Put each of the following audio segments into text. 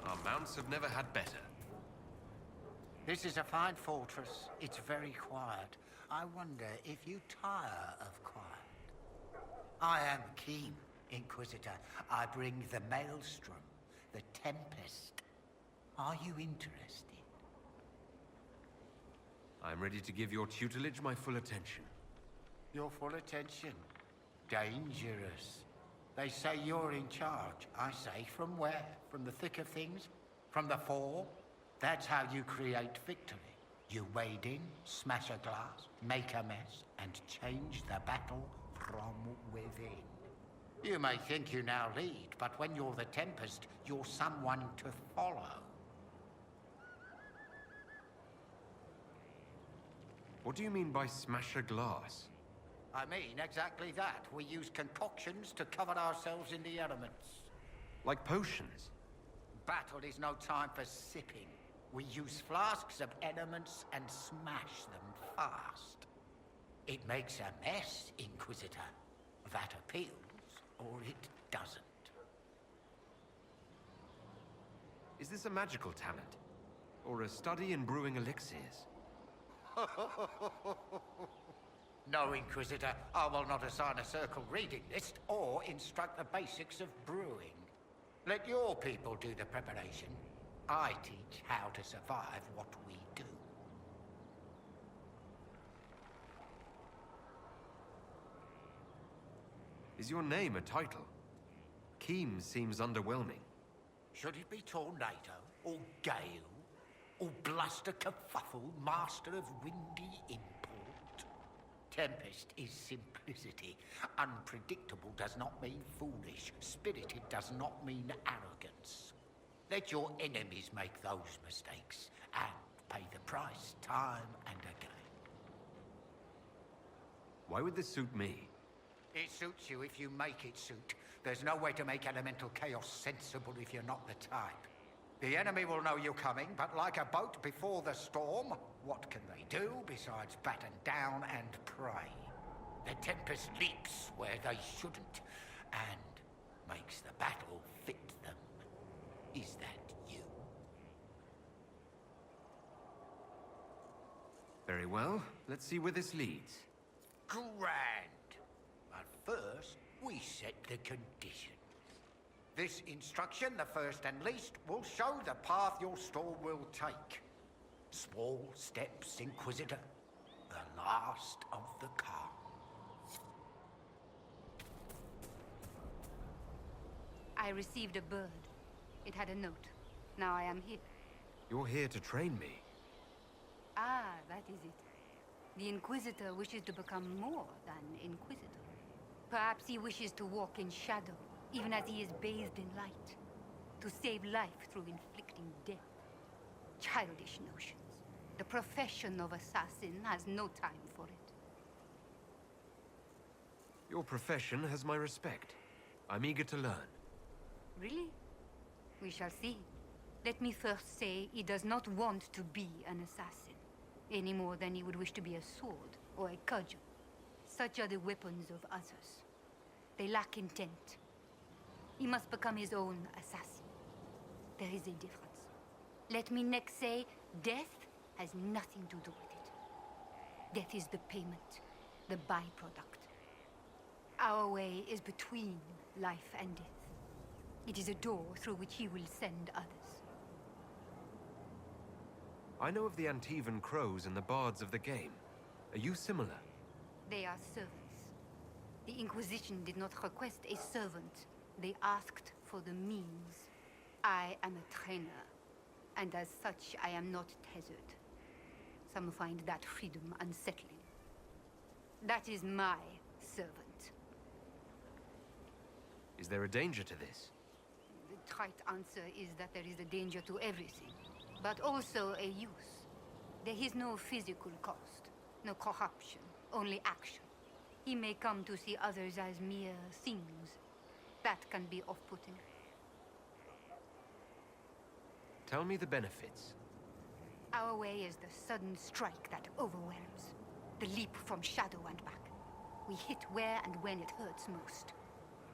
Our mounts have never had better. This is a fine fortress. It's very quiet. I wonder if you tire of quiet. I am keen, Inquisitor. I bring the Maelstrom, the Tempest. Are you interested? I'm ready to give your tutelage my full attention. Your full attention? Dangerous. They say you're in charge. I say, from where? From the thick of things? From the fore? That's how you create victory. You wade in, smash a glass, make a mess, and change the battle from within. You may think you now lead, but when you're the Tempest, you're someone to follow. What do you mean by smash a glass? I mean exactly that. We use concoctions to cover ourselves in the elements. Like potions? Battle is no time for sipping. We use flasks of elements and smash them fast. It makes a mess, Inquisitor. That appeals, or it doesn't. Is this a magical talent? Or a study in brewing elixirs? No, Inquisitor. I will not assign a circle reading list or instruct the basics of brewing. Let your people do the preparation. I teach how to survive what we do. Is your name a title? Keem seems underwhelming. Should it be Tornado, or Gale, or Bluster Kerfuffle, Master of Windy Import? Tempest is simplicity. Unpredictable does not mean foolish. Spirited does not mean arrogance. Let your enemies make those mistakes, and pay the price time and again. Why would this suit me? It suits you if you make it suit. There's no way to make elemental chaos sensible if you're not the type. The enemy will know you're coming, but like a boat before the storm, what can they do besides batten down and pray? The Tempest leaps where they shouldn't, and makes the battle fit them. Is that you? Very well. Let's see where this leads. Grand. But first, we set the conditions. This instruction, the first and least, will show the path your store will take. Small steps, Inquisitor. The last of the calm. I received a bird. It had a note. Now I am here. You're here to train me. Ah, that is it. The Inquisitor wishes to become more than Inquisitor. Perhaps he wishes to walk in shadow, even as he is bathed in light. To save life through inflicting death. Childish notions. The profession of assassin has no time for it. Your profession has my respect. I'm eager to learn. Really? We shall see. Let me first say he does not want to be an assassin, any more than he would wish to be a sword or a cudgel. Such are the weapons of others. They lack intent. He must become his own assassin. There is a difference. Let me next say, death has nothing to do with it. Death is the payment, the byproduct. Our way is between life and death. It is a door through which he will send others. I know of the Antivan crows and the bards of the game. Are you similar? They are servants. The Inquisition did not request a servant. They asked for the means. I am a trainer, and as such, I am not tethered. Some find that freedom unsettling. That is my servant. Is there a danger to this? The trite answer is that there is a danger to everything, but also a use. There is no physical cost, no corruption, only action. He may come to see others as mere things. That can be off-putting. Tell me the benefits. Our way is the sudden strike that overwhelms. The leap from shadow and back. We hit where and when it hurts most.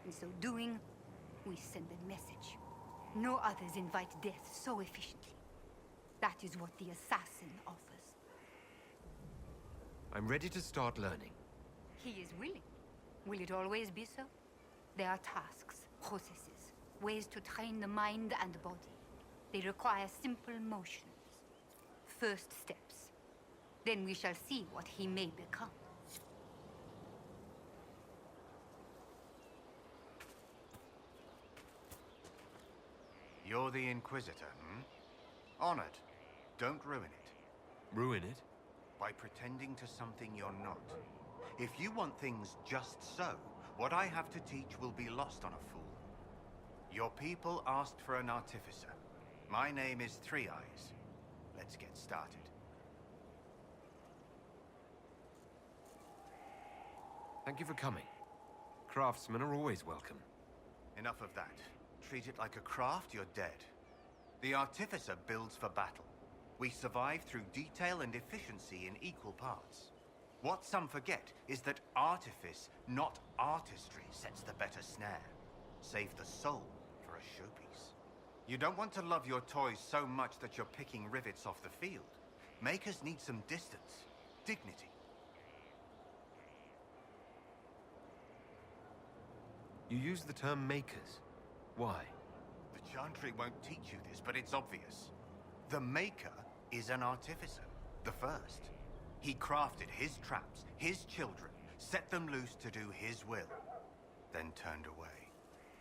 In so doing, we send a message. No others invite death so efficiently. That is what the assassin offers. I'm ready to start learning. He is willing. Will it always be so? There are tasks, processes, ways to train the mind and body. They require simple motions. First steps. Then we shall see what he may become. You're the Inquisitor, hmm? Honored. Don't ruin it. Ruin it? By pretending to something you're not. If you want things just so, what I have to teach will be lost on a fool. Your people asked for an artificer. My name is Three Eyes. Let's get started. Thank you for coming. Craftsmen are always welcome. Enough of that. Treat it like a craft, you're dead. The artificer builds for battle. We survive through detail and efficiency in equal parts. What some forget is that artifice, not artistry, sets the better snare. Save the soul for a showpiece. You don't want to love your toys so much that you're picking rivets off the field. Makers need some distance, dignity. You use the term makers. Why? The Chantry won't teach you this, but it's obvious. The Maker is an artificer, the first. He crafted his traps, his children, set them loose to do his will, then turned away.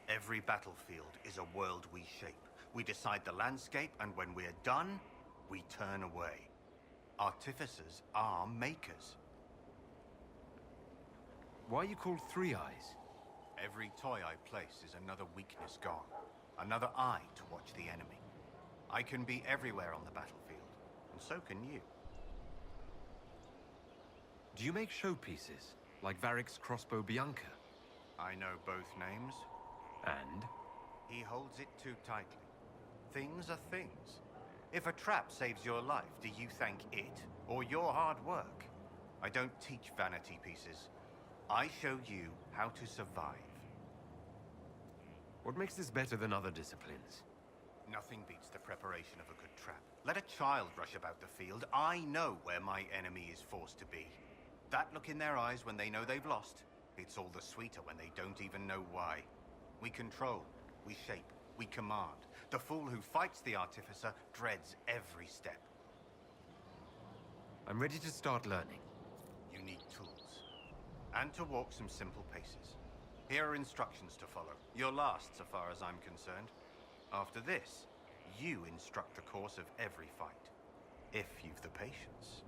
Every battlefield is a world we shape. We decide the landscape, and when we're done, we turn away. Artificers are makers. Why are you called Three Eyes? Every toy I place is another weakness gone. Another eye to watch the enemy. I can be everywhere on the battlefield, and so can you. Do you make showpieces, like Varric's crossbow Bianca? I know both names. And? He holds it too tightly. Things are things. If a trap saves your life, do you thank it, or your hard work? I don't teach vanity pieces. I show you how to survive. What makes this better than other disciplines? Nothing beats the preparation of a good trap. Let a child rush about the field. I know where my enemy is forced to be. That look in their eyes when they know they've lost, it's all the sweeter when they don't even know why. We control, we shape, we command. The fool who fights the artificer dreads every step. I'm ready to start learning. You need tools. And to walk some simple paces. Here are instructions to follow. Your last, so far as I'm concerned. After this, you instruct the course of every fight. If you've the patience.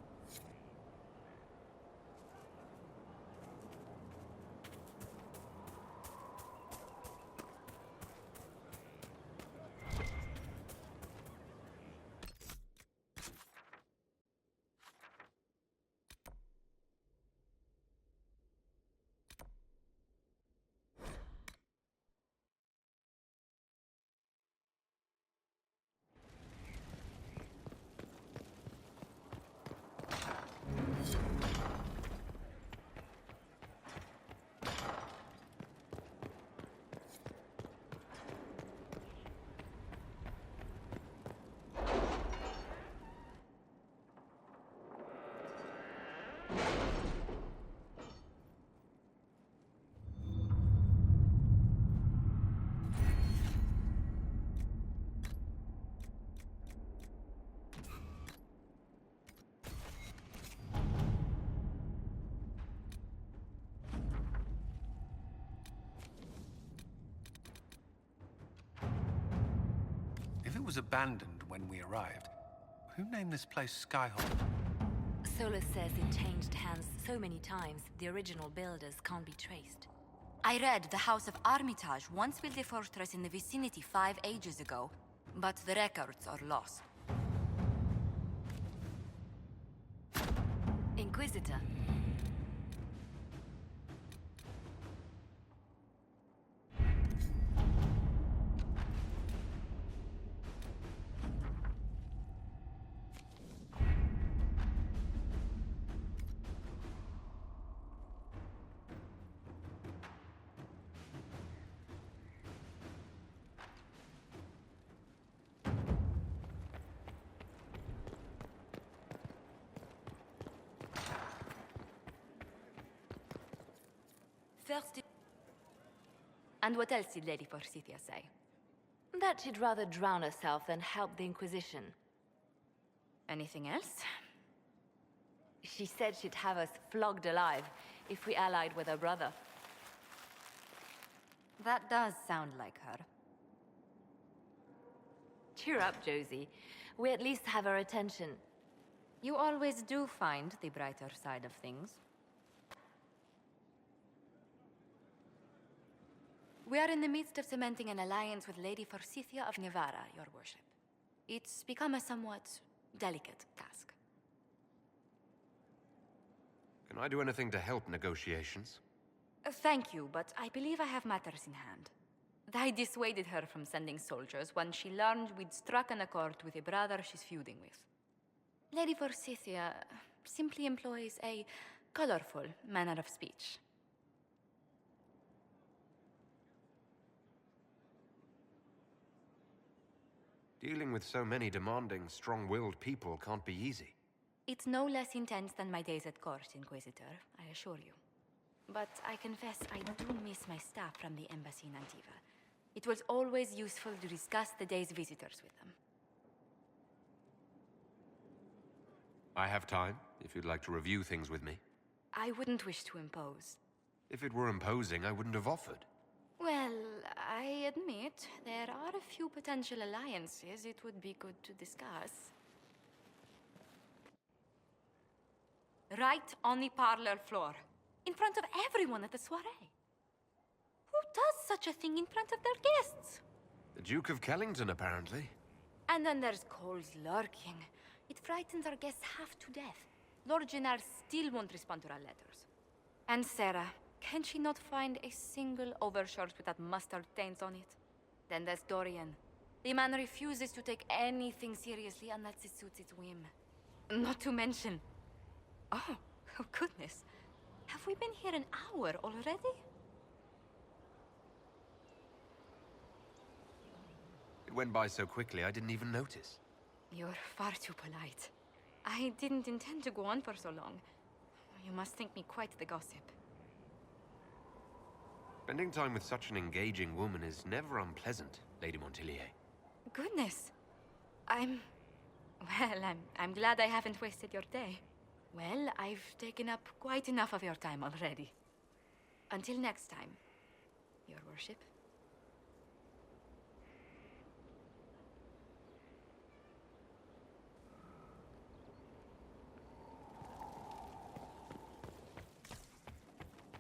If it was abandoned when we arrived, who named this place Skyhold? Solus says it changed hands so many times, the original builders can't be traced. I read the House of Armitage once built a fortress in the vicinity 5 ages ago, but the records are lost. Inquisitor. First, and what else did Lady Forsythia say? That she'd rather drown herself than help the Inquisition. Anything else? She said she'd have us flogged alive if we allied with her brother. That does sound like her. Cheer up, Josie. We at least have her attention. You always do find the brighter side of things. We are in the midst of cementing an alliance with Lady Forsythia of Navarra, your worship. It's become a somewhat delicate task. Can I do anything to help negotiations? Thank you, but I believe I have matters in hand. I dissuaded her from sending soldiers when she learned we'd struck an accord with a brother she's feuding with. Lady Forsythia simply employs a colorful manner of speech. Dealing with so many demanding, strong-willed people can't be easy. It's no less intense than my days at court, Inquisitor, I assure you. But I confess I do miss my staff from the embassy in Antiva. It was always useful to discuss the day's visitors with them. I have time, if you'd like to review things with me. I wouldn't wish to impose. If it were imposing, I wouldn't have offered. Well, I admit there are a few potential alliances it would be good to discuss. Right on the parlor floor, in front of everyone at the soiree. Who does such a thing in front of their guests? The Duke of Kellington, apparently. And then there's Cole's lurking. It frightens our guests half to death. Lord Gennard still won't respond to our letters. And Sarah, can she not find a single overshirt with that mustard taint on it? Then there's Dorian. The man refuses to take anything seriously unless it suits its whim. Not to mention... Oh goodness. Have we been here an hour already? It went by so quickly I didn't even notice. You're far too polite. I didn't intend to go on for so long. You must think me quite the gossip. Spending time with such an engaging woman is never unpleasant, Lady Montillier. Goodness. I'm glad I haven't wasted your day. Well, I've taken up quite enough of your time already. Until next time, your worship.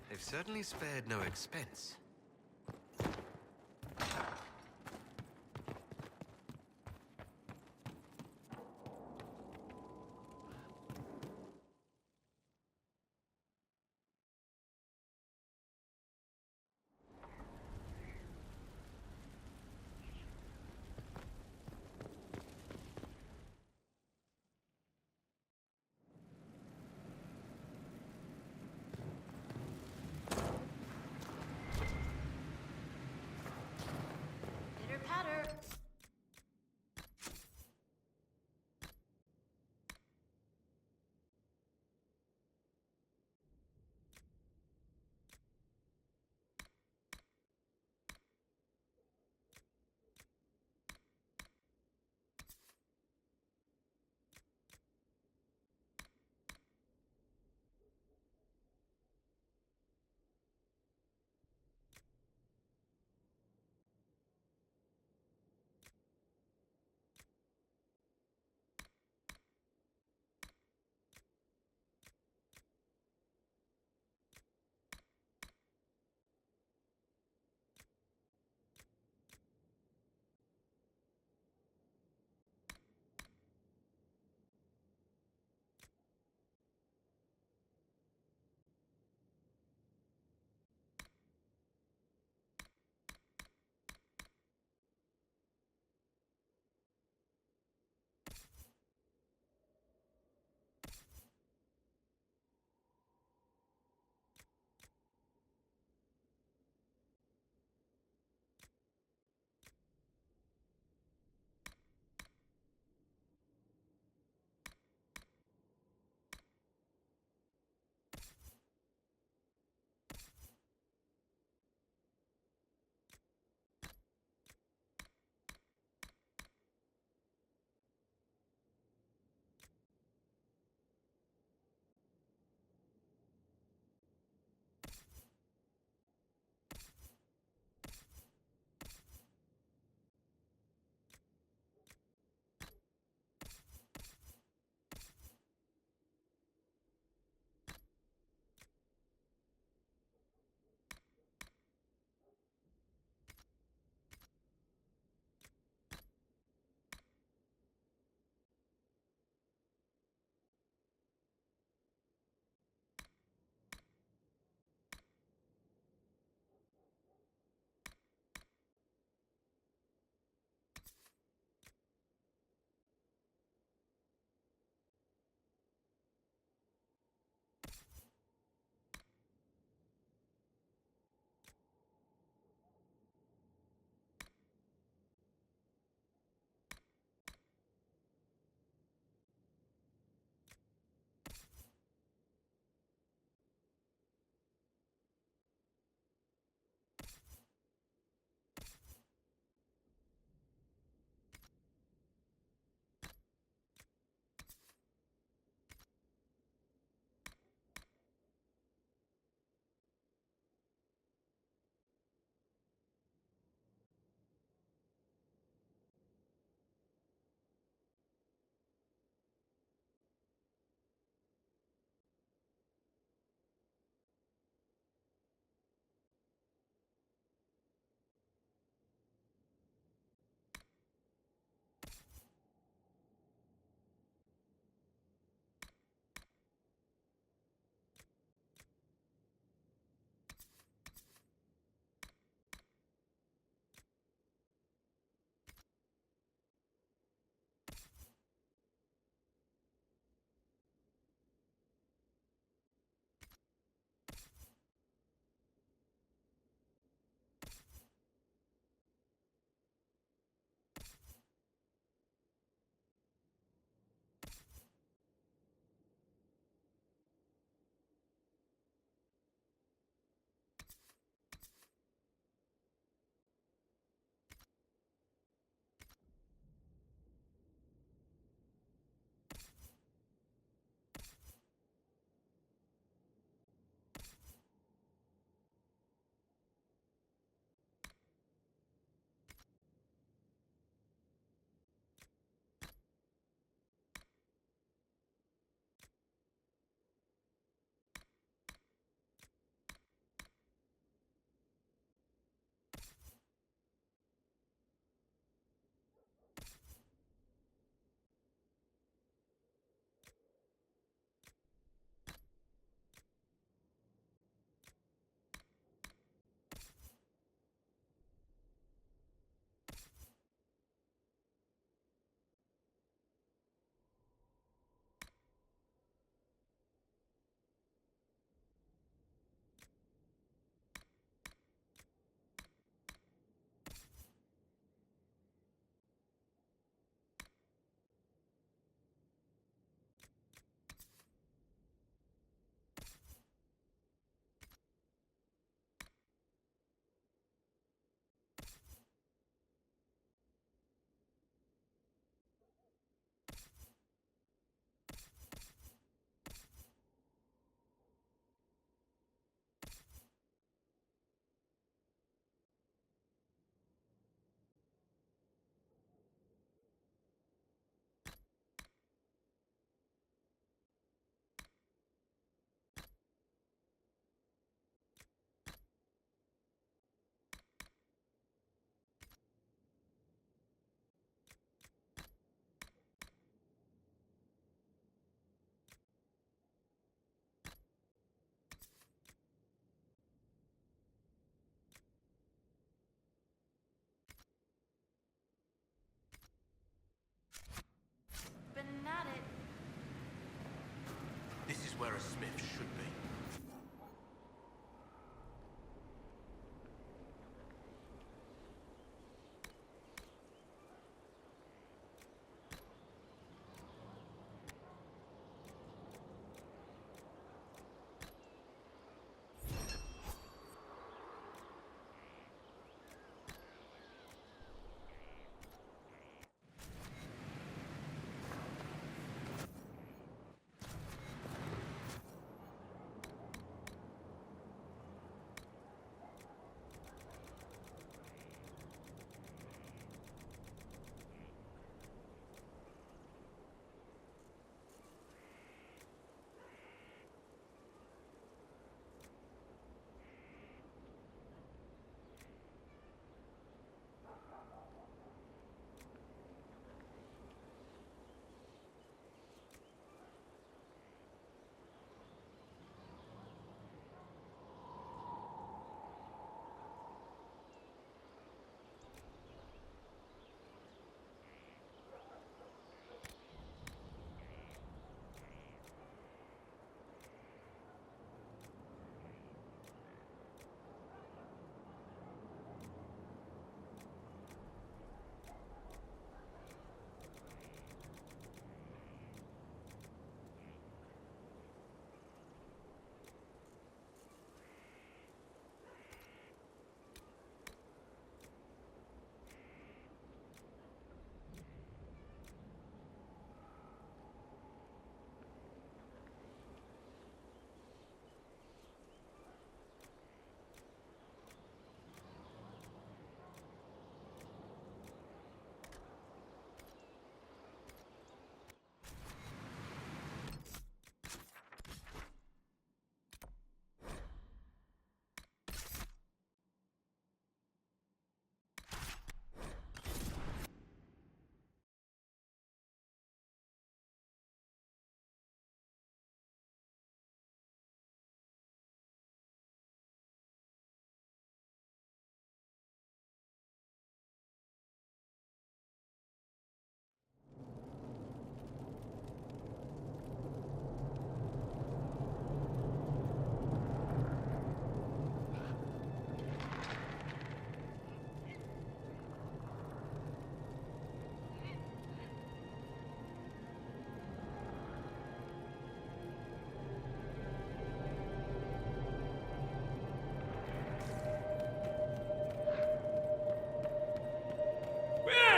They've certainly spared no expense.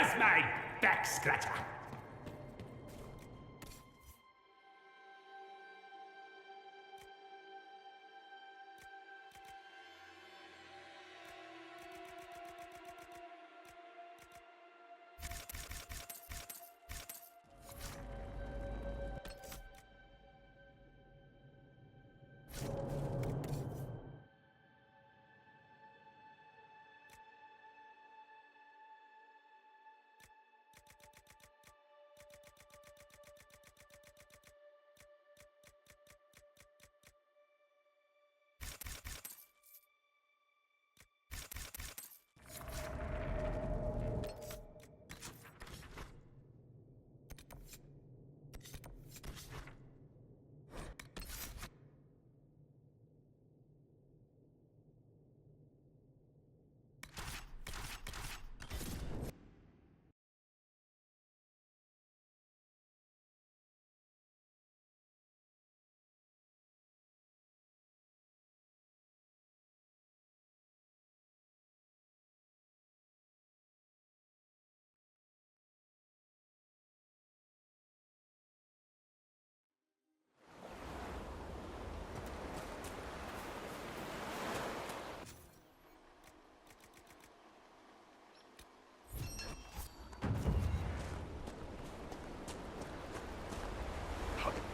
as my back scratcher.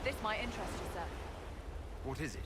This might interest you, sir. What is it?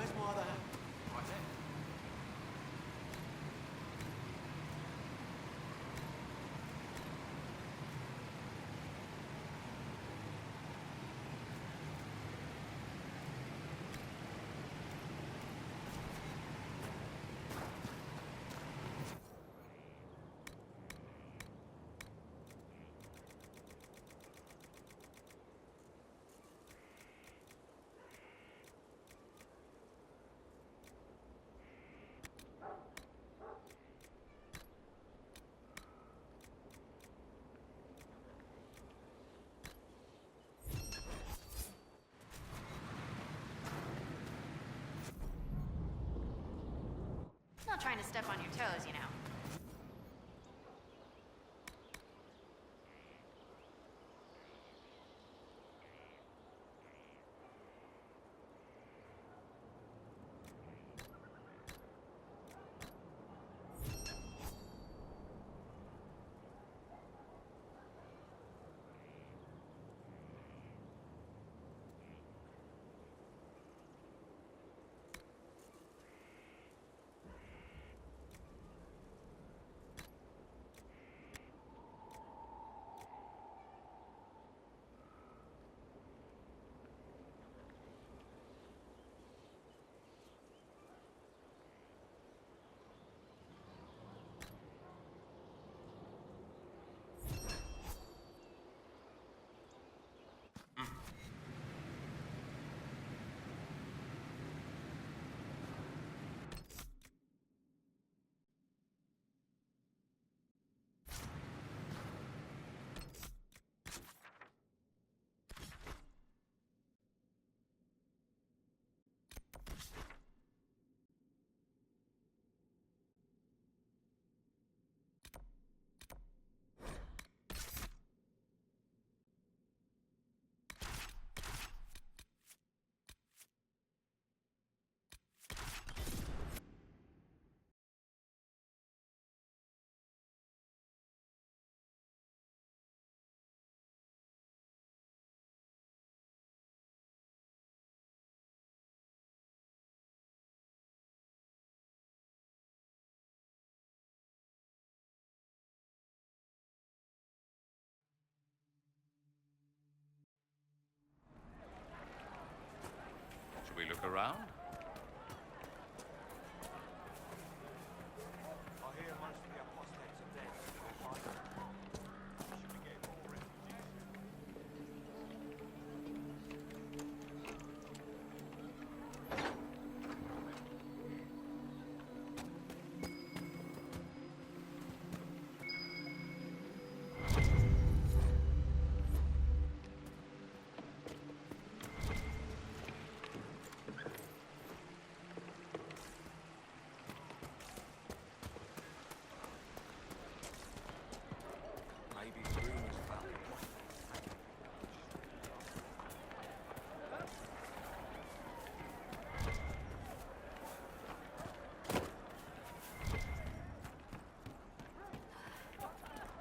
Where's my other hand? Right there. Not trying to step on your toes, you know. Should we look around? I hear most of the apostates are dead. Should we get more refugees? Maybe rumors about it.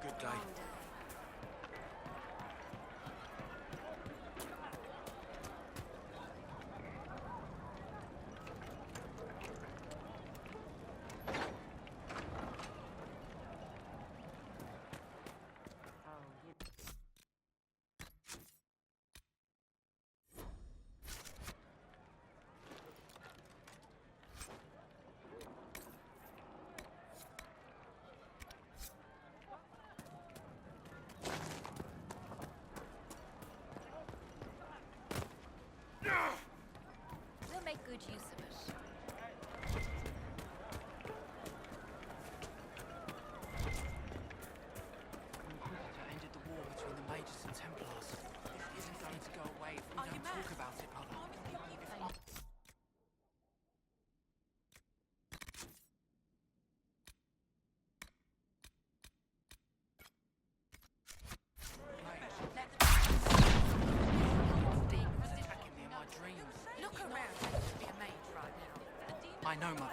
Good day. We'll make good use of it. Inquisitor ended the war between the Mages and Templars. This isn't going to go away if we don't talk about it, Mother. Attacking me in my dreams. Look around. You should be a mage right now. I know, Mother.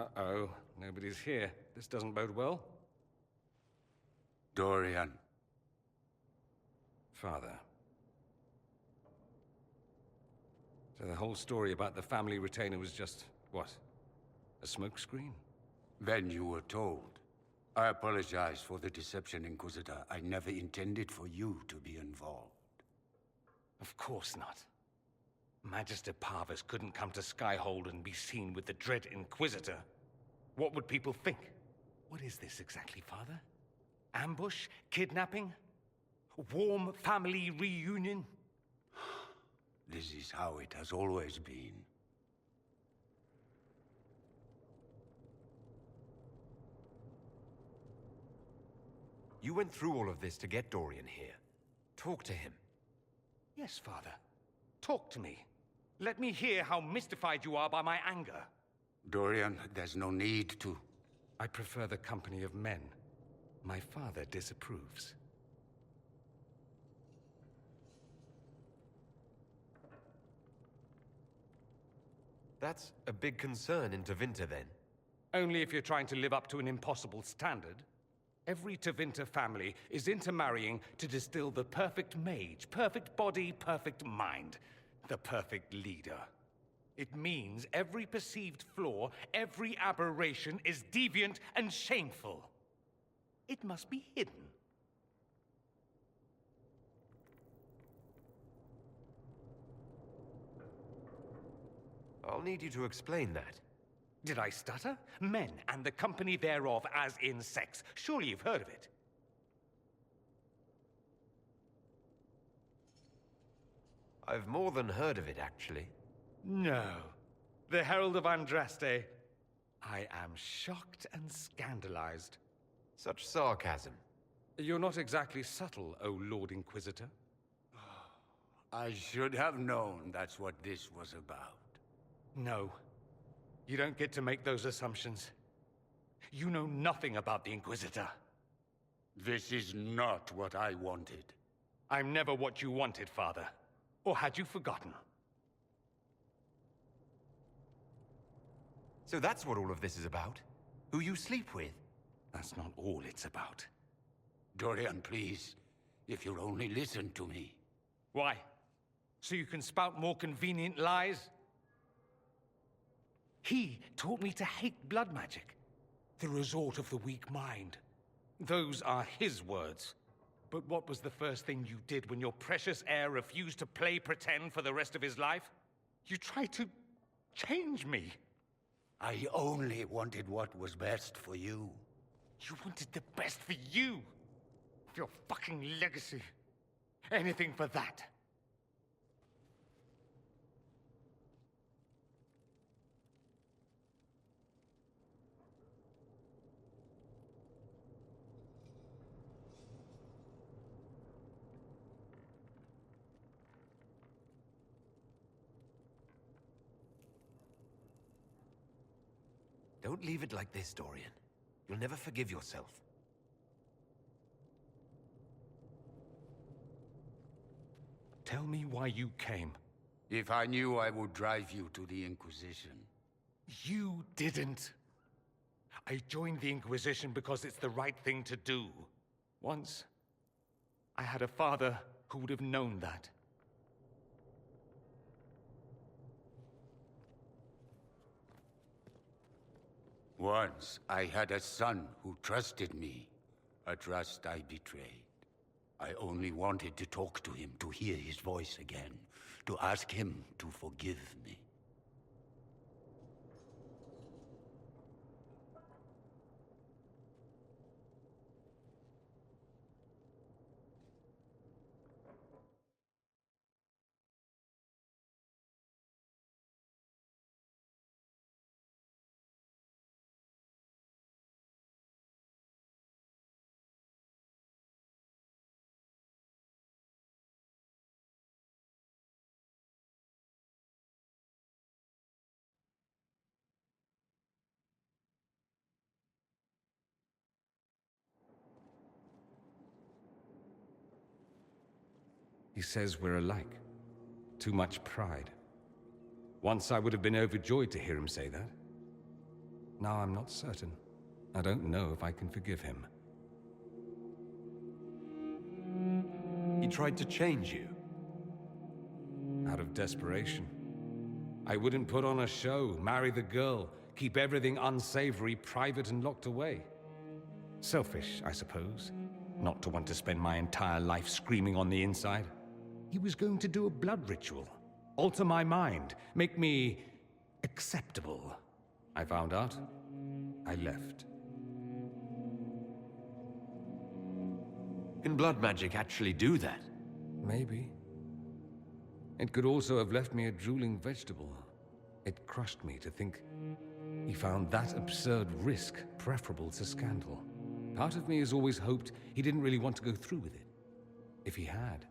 Uh-oh, nobody's here. This doesn't bode well. Dorian. Father. So the whole story about the family retainer was just, what? A smokescreen? Then you were told. I apologize for the deception, Inquisitor. I never intended for you to be involved. Of course not. Magister Parvus couldn't come to Skyhold and be seen with the dread Inquisitor. What would people think? What is this exactly, Father? Ambush? Kidnapping? Warm family reunion? This is how it has always been. You went through all of this to get Dorian here. Talk to him. Yes, Father. Talk to me. Let me hear how mystified you are by my anger. Dorian, there's no need to. I prefer the company of men. My father disapproves. That's a big concern in Tevinter, then. Only if you're trying to live up to an impossible standard. Every Tevinter family is intermarrying to distill the perfect mage, perfect body, perfect mind, the perfect leader. It means every perceived flaw, every aberration is deviant and shameful. It must be hidden. I'll need you to explain that. Did I stutter? Men and the company thereof as in sex. Surely you've heard of it. I've more than heard of it, actually. No. The Herald of Andraste. I am shocked and scandalized. Such sarcasm. You're not exactly subtle, O Lord Inquisitor. I should have known that's what this was about. No. You don't get to make those assumptions. You know nothing about the Inquisitor. This is not what I wanted. I'm never what you wanted, Father. Or had you forgotten? So that's what all of this is about? Who you sleep with? That's not all it's about. Dorian, please. If you'll only listen to me. Why? So you can spout more convenient lies? He taught me to hate blood magic. The resort of the weak mind. Those are his words. But what was the first thing you did when your precious heir refused to play pretend for the rest of his life? You tried to change me. I only wanted what was best for you. You wanted the best for you. Your fucking legacy. Anything for that. Don't leave it like this, Dorian. You'll never forgive yourself. Tell me why you came. If I knew, I would drive you to the Inquisition. You didn't. I joined the Inquisition because it's the right thing to do. Once, I had a father who would have known that. Once, I had a son who trusted me. A trust I betrayed. I only wanted to talk to him, to hear his voice again, to ask him to forgive me. He says we're alike. Too much pride. Once I would have been overjoyed to hear him say that. Now I'm not certain. I don't know if I can forgive him. He tried to change you. Out of desperation. I wouldn't put on a show, marry the girl, keep everything unsavory, private and locked away. Selfish, I suppose. Not to want to spend my entire life screaming on the inside. He was going to do a blood ritual. Alter my mind. Make me acceptable. I found out. I left. Can blood magic actually do that? Maybe. It could also have left me a drooling vegetable. It crushed me to think he found that absurd risk preferable to scandal. Part of me has always hoped he didn't really want to go through with it. If he had.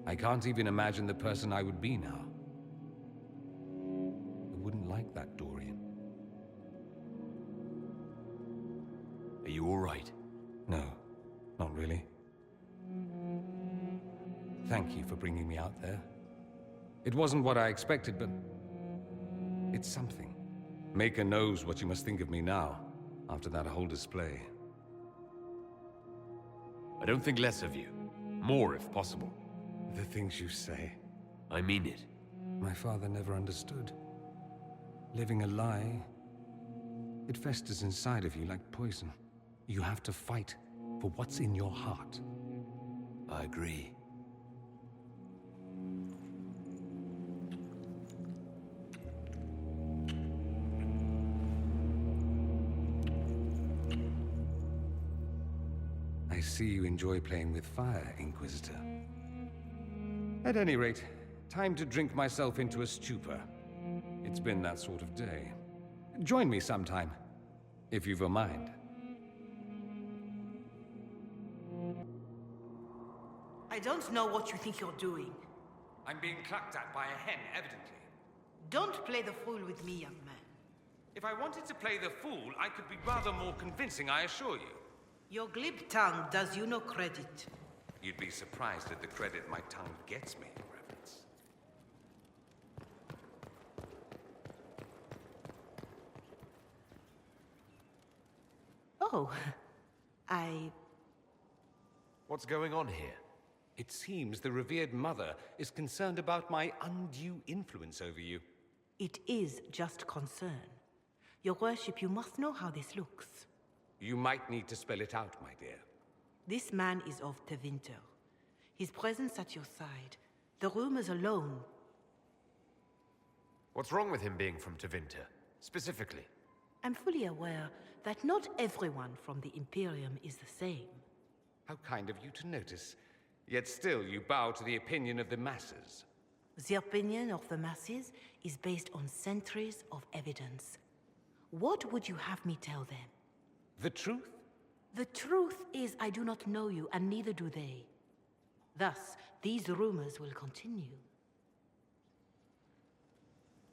I can't even imagine the person I would be now. I wouldn't like that, Dorian. Are you all right? No, not really. Thank you for bringing me out there. It wasn't what I expected, but it's something. Maker knows what you must think of me now, after that whole display. I don't think less of you. More, if possible. The things you say. I mean it. My father never understood. Living a lie, it festers inside of you like poison. You have to fight for what's in your heart. I agree. I see you enjoy playing with fire, Inquisitor. At any rate, time to drink myself into a stupor. It's been that sort of day. Join me sometime, if you've a mind. I don't know what you think you're doing. I'm being clucked at by a hen, evidently. Don't play the fool with me, young man. If I wanted to play the fool, I could be rather more convincing, I assure you. Your glib tongue does you no credit. You'd be surprised at the credit my tongue gets me, Reverence. Oh, What's going on here? It seems the revered mother is concerned about my undue influence over you. It is just concern. Your worship, you must know how this looks. You might need to spell it out, my dear. This man is of Tevinter. His presence at your side, the rumors alone. What's wrong with him being from Tevinter, specifically? I'm fully aware that not everyone from the Imperium is the same. How kind of you to notice. Yet still you bow to the opinion of the masses. The opinion of the masses is based on centuries of evidence. What would you have me tell them? The truth? The truth is I do not know you, and neither do they. Thus, these rumors will continue.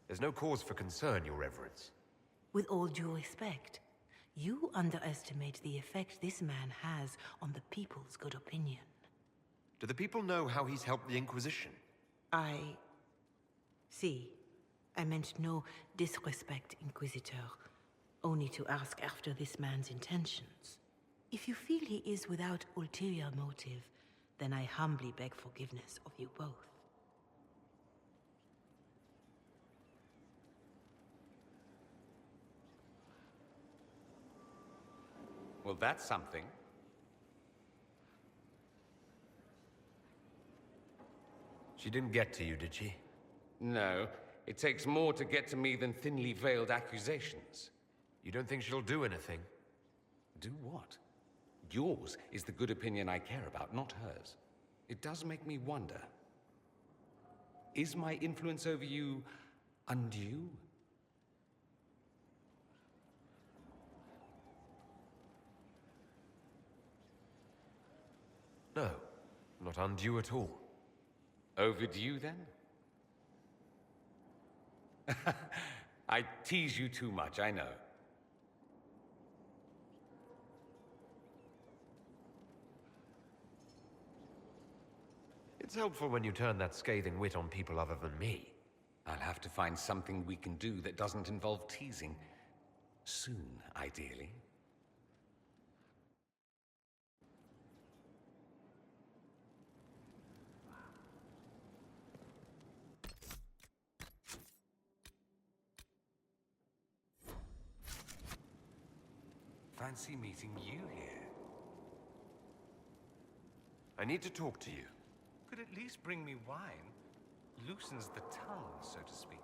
There's no cause for concern, Your Reverence. With all due respect, you underestimate the effect this man has on the people's good opinion. Do the people know how he's helped the Inquisition? See, I meant no disrespect, Inquisitor. Only to ask after this man's intentions. If you feel he is without ulterior motive, then I humbly beg forgiveness of you both. Well, that's something. She didn't get to you, did she? No, it takes more to get to me than thinly veiled accusations. You don't think she'll do anything? Do what? Yours is the good opinion I care about, not hers. It does make me wonder. Is my influence over you undue? No, not undue at all. Overdue, then? I tease you too much, I know. It's helpful when you turn that scathing wit on people other than me. I'll have to find something we can do that doesn't involve teasing. Soon, ideally. Fancy meeting you here. I need to talk to you. Could at least bring me wine. Loosens the tongue, so to speak.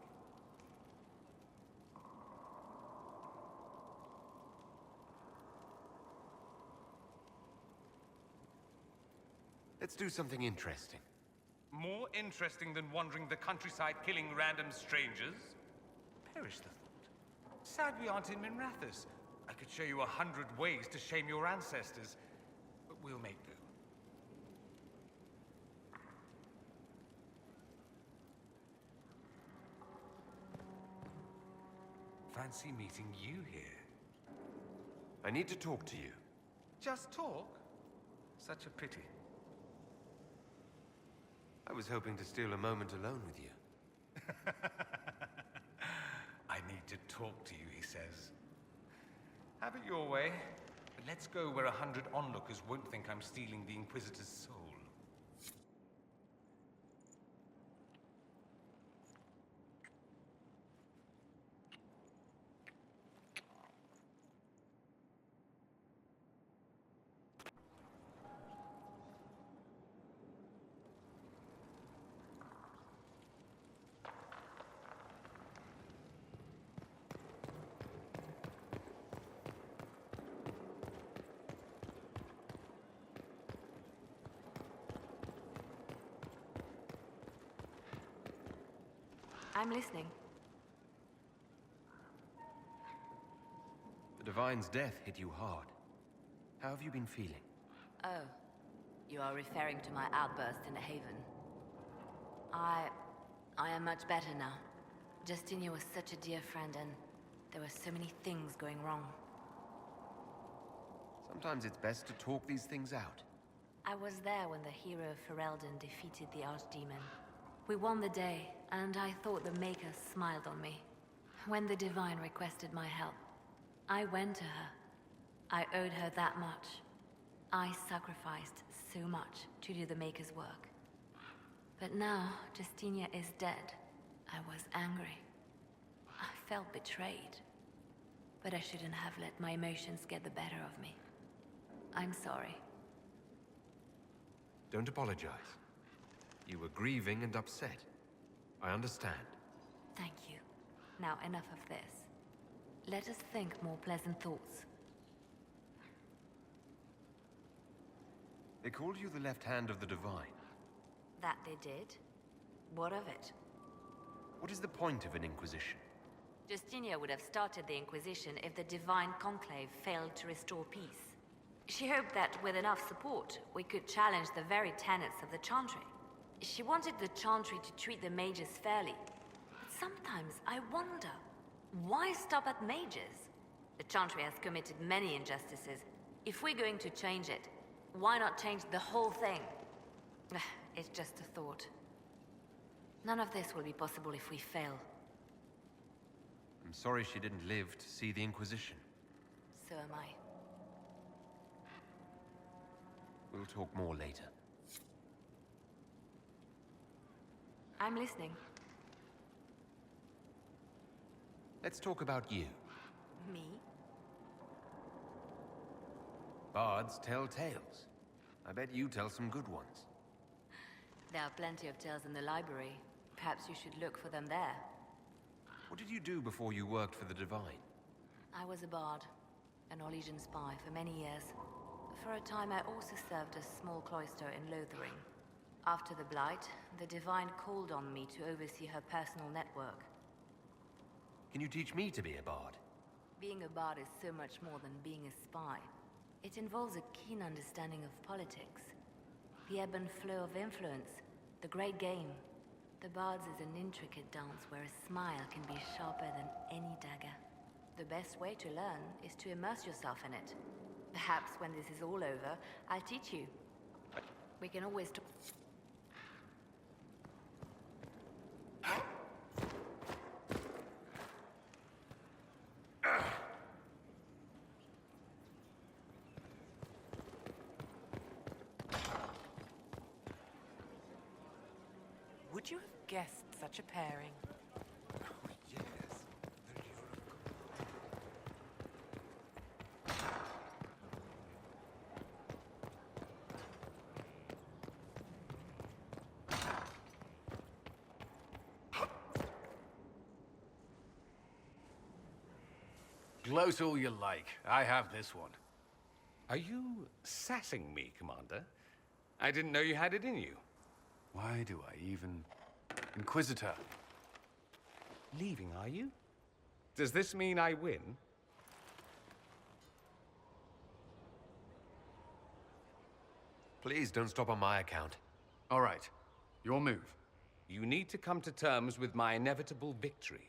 Let's do something interesting. More interesting than wandering the countryside killing random strangers? Perish the thought. Sad we aren't in Minrathous. I could show you 100 ways to shame your ancestors, but we'll make do. Fancy meeting you here. I need to talk to you. Just talk? Such a pity. I was hoping to steal a moment alone with you. I need to talk to you, he says. Have it your way, but let's go where 100 onlookers won't think I'm stealing the Inquisitor's soul. I'm listening. The Divine's death hit you hard. How have you been feeling? Oh, you are referring to my outburst in the Haven. I am much better now. Justinia was such a dear friend, and there were so many things going wrong. Sometimes it's best to talk these things out. I was there when the hero Ferelden defeated the Archdemon. We won the day, and I thought the Maker smiled on me. When the Divine requested my help, I went to her. I owed her that much. I sacrificed so much to do the Maker's work. But now, Justinia is dead. I was angry. I felt betrayed. But I shouldn't have let my emotions get the better of me. I'm sorry. Don't apologize. You were grieving and upset. I understand. Thank you. Now enough of this. Let us think more pleasant thoughts. They called you the left hand of the Divine. That they did? What of it? What is the point of an Inquisition? Justinia would have started the Inquisition if the Divine Conclave failed to restore peace. She hoped that with enough support, we could challenge the very tenets of the Chantry. She wanted the Chantry to treat the mages fairly. But sometimes I wonder, why stop at mages? The Chantry has committed many injustices. If we're going to change it, why not change the whole thing? It's just a thought. None of this will be possible if we fail. I'm sorry she didn't live to see the Inquisition. So am I. We'll talk more later. I'm listening. Let's talk about you. Me? Bards tell tales. I bet you tell some good ones. There are plenty of tales in the library. Perhaps you should look for them there. What did you do before you worked for the Divine? I was a bard, an Orlesian spy for many years. For a time I also served a small cloister in Lothering. After the Blight, the Divine called on me to oversee her personal network. Can you teach me to be a bard? Being a bard is so much more than being a spy. It involves a keen understanding of politics, the ebb and flow of influence, the great game. The Bard's is an intricate dance where a smile can be sharper than any dagger. The best way to learn is to immerse yourself in it. Perhaps when this is all over, I'll teach you. We can always talk. guessed such a pairing. Yes. Gloat all you like. I have this one. Are you sassing me, Commander? I didn't know you had it in you. Why do I even... Inquisitor. Leaving, are you? Does this mean I win? Please don't stop on my account. All right. Your move. You need to come to terms with my inevitable victory.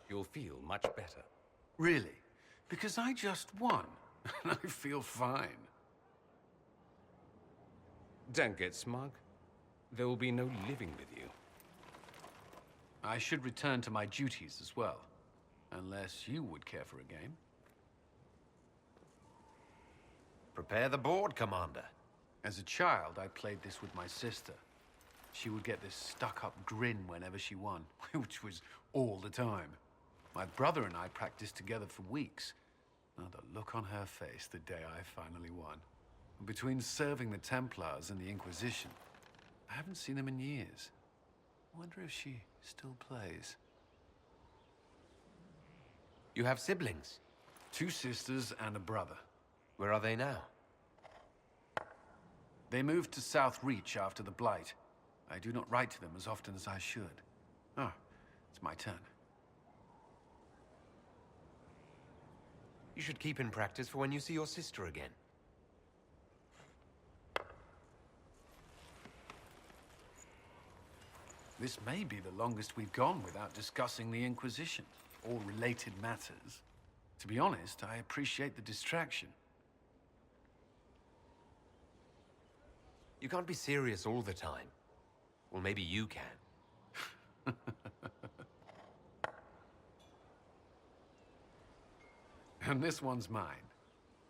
You'll feel much better. Really? Because I just won. And I feel fine. Don't get smug. There will be no living with you. I should return to my duties as well. Unless you would care for a game. Prepare the board, Commander. As a child, I played this with my sister. She would get this stuck-up grin whenever she won, which was all the time. My brother and I practiced together for weeks. Oh, the look on her face the day I finally won. Between serving the Templars and the Inquisition, I haven't seen them in years. I wonder if she still plays. You have siblings? 2 sisters and a brother. Where are they now? They moved to South Reach after the Blight. I do not write to them as often as I should. Ah, it's my turn. You should keep in practice for when you see your sister again. This may be the longest we've gone without discussing the Inquisition, or related matters. To be honest, I appreciate the distraction. You can't be serious all the time. Well, maybe you can. And this one's mine.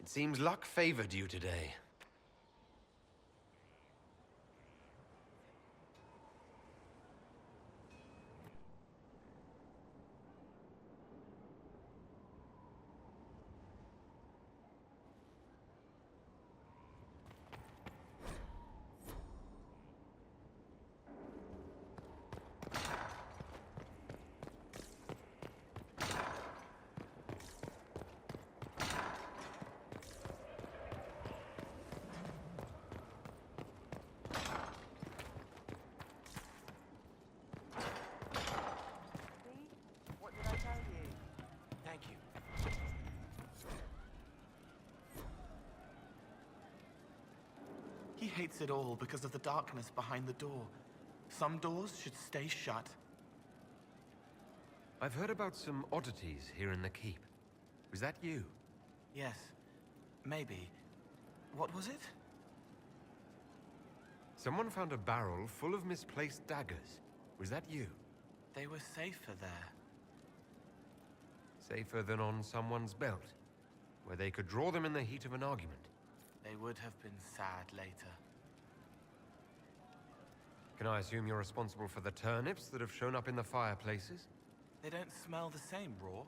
It seems luck favored you today. He hates it all because of the darkness behind the door. Some doors should stay shut. I've heard about some oddities here in the keep. Was that you? Yes. Maybe. What was it? Someone found a barrel full of misplaced daggers. Was that you? They were safer there. Safer than on someone's belt, where they could draw them in the heat of an argument. They would have been sad later. Can I assume you're responsible for the turnips that have shown up in the fireplaces? They don't smell the same raw.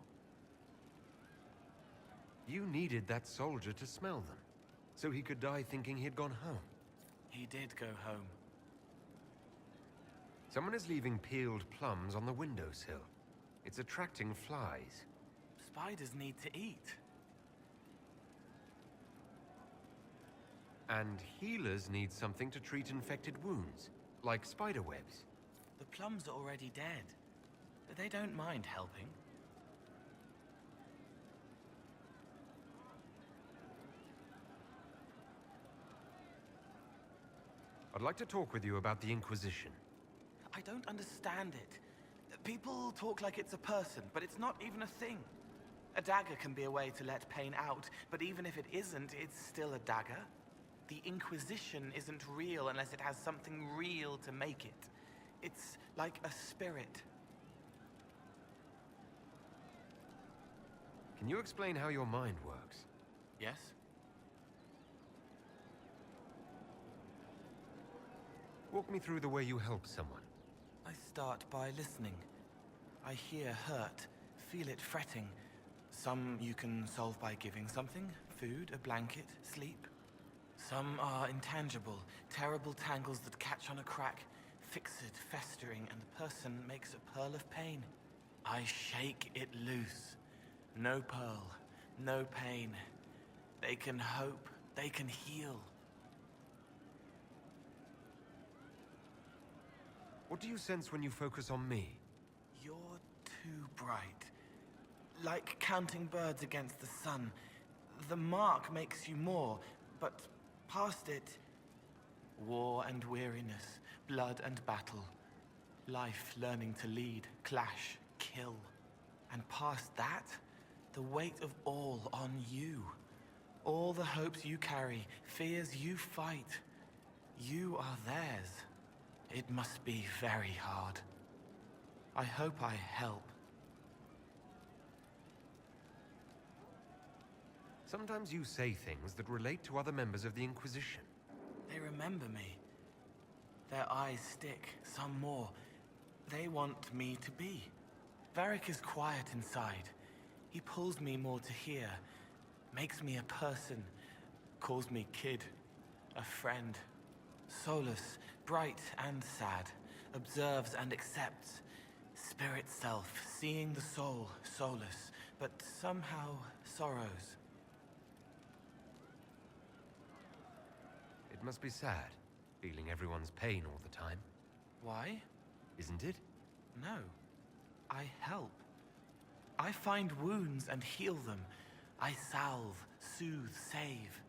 You needed that soldier to smell them, so he could die thinking he'd gone home. He did go home. Someone is leaving peeled plums on the windowsill. It's attracting flies. Spiders need to eat. And healers need something to treat infected wounds, like spider webs. The plums are already dead, but they don't mind helping. I'd like to talk with you about the Inquisition. I don't understand it. People talk like it's a person, but it's not even a thing. A dagger can be a way to let pain out, but even if it isn't, it's still a dagger. The Inquisition isn't real unless it has something real to make it. It's like a spirit. Can you explain how your mind works? Yes? Walk me through the way you help someone. I start by listening. I hear hurt, feel it fretting. Some you can solve by giving something, food, a blanket, sleep. Some are intangible, terrible tangles that catch on a crack, fixed, festering, and the person makes a pearl of pain. I shake it loose. No pearl, no pain. They can hope, they can heal. What do you sense when you focus on me? You're too bright. Like counting birds against the sun. The mark makes you more, but past it, war and weariness, blood and battle. Life learning to lead, clash, kill. And past that, the weight of all on you. All the hopes you carry, fears you fight. You are theirs. It must be very hard. I hope I help. Sometimes you say things that relate to other members of the Inquisition. They remember me. Their eyes stick, some more. They want me to be. Varric is quiet inside. He pulls me more to hear, makes me a person, calls me kid, a friend. Solus, bright and sad, observes and accepts. Spirit self, seeing the soul, Solus, but somehow sorrows. It must be sad, feeling everyone's pain all the time. Why? Isn't it? No. I help. I find wounds and heal them. I salve, soothe, save.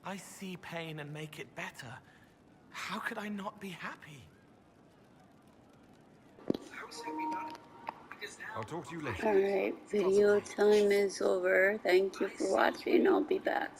I see pain and make it better. How could I not be happy? I'll talk to you later. Alright, video time is over. Thank you for watching. I'll be back.